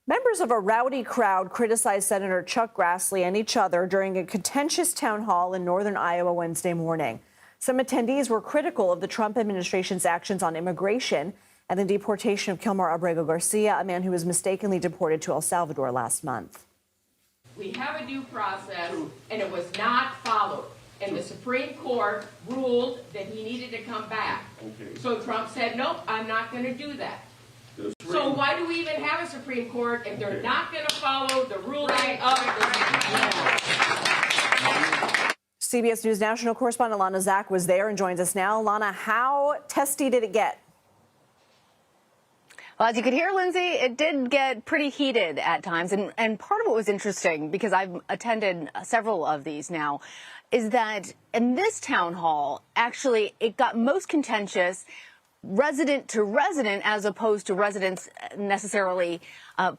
Members of a rowdy crowd criticized Senator Chuck Grassley and each other during a contentious town hall in northern Iowa Wednesday morning. Some attendees were critical of the Trump administration's actions on immigration and the deportation of Kilmer Abrego Garcia, a man who was mistakenly deported to El Salvador last month. We have a due process, and it was not followed. And the Supreme Court ruled that he needed to come back. Okay. So Trump said, nope, I'm not going to do that. So why do we even have a Supreme Court if they're not going to follow the ruling of the CBS News national correspondent Lana Zak was there and joins us now. Lana, how testy did it get? Well, as you could hear, Lindsay, it did get pretty heated at times. And part of what was interesting, because I've attended several of these now, is that in this town hall, actually, it got most contentious resident to resident, as opposed to residents necessarily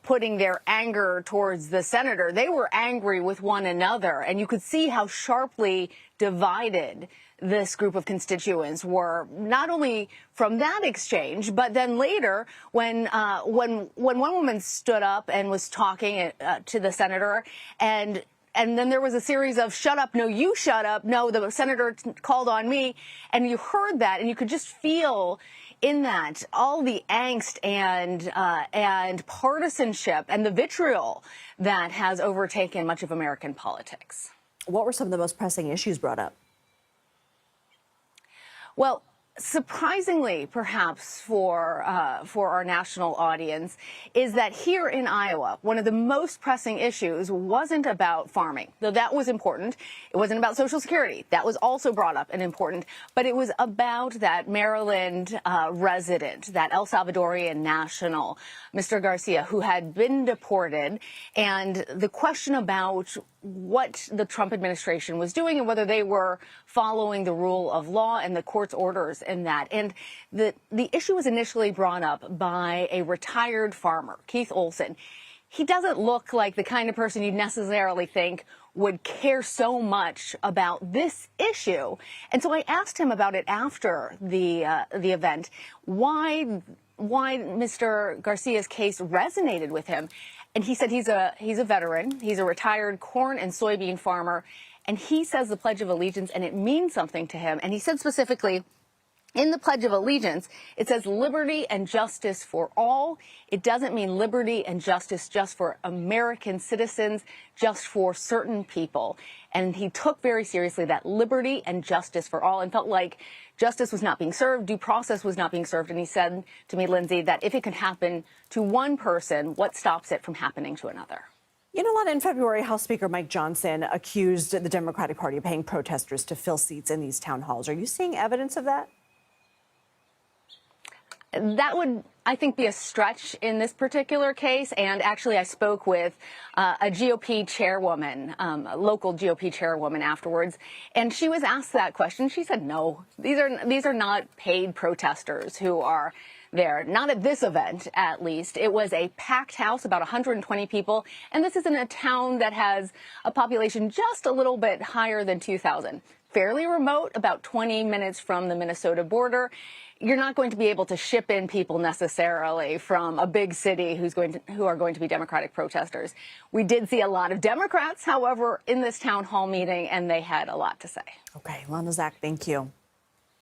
putting their anger towards the senator. They were angry with one another, and you could see how sharply divided this group of constituents were, not only from that exchange, but then later when one woman stood up and was talking to the senator, and then there was a series of shut up, no, you shut up, no, the senator called on me. And you heard that, and you could just feel in that all the angst and partisanship and the vitriol that has overtaken much of American politics. What were some of the most pressing issues brought up? Well, surprisingly, perhaps for our national audience, is that here in Iowa, one of the most pressing issues wasn't about farming, though that was important. It wasn't about Social Security. That was also brought up and important. But it was about that Maryland resident, that El Salvadorian national, Mr. Garcia, who had been deported, and the question about what the Trump administration was doing and whether they were following the rule of law and the court's orders in that. And the issue was initially brought up by a retired farmer, Keith Olson. He doesn't look like the kind of person you'd necessarily think would care so much about this issue. And so I asked him about it after the event, why Mr. Garcia's case resonated with him. And he said he's a veteran. He's a retired corn and soybean farmer. And he says the Pledge of Allegiance, and it means something to him. And he said specifically, in the Pledge of Allegiance, it says liberty and justice for all. It doesn't mean liberty and justice just for American citizens, just for certain people. And he took very seriously that liberty and justice for all, and felt like justice was not being served, due process was not being served. And he said to me, Lindsay, that if it can happen to one person, what stops it from happening to another? You know, Lana, in February, House Speaker Mike Johnson accused the Democratic Party of paying protesters to fill seats in these town halls. Are you seeing evidence of that? That would, I think, be a stretch in this particular case. And actually, I spoke with a GOP chairwoman, a local GOP chairwoman afterwards, and she was asked that question. She said, no, these are not paid protesters who are there. Not at this event, at least. It was a packed house, about 120 people. And this is in a town that has a population just a little bit higher than 2,000. Fairly remote, about 20 minutes from the Minnesota border. You're not going to be able to ship in people necessarily from a big city who are going to be Democratic protesters. We did see a lot of Democrats, however, in this town hall meeting, and they had a lot to say. Okay, Lana Zak, thank you.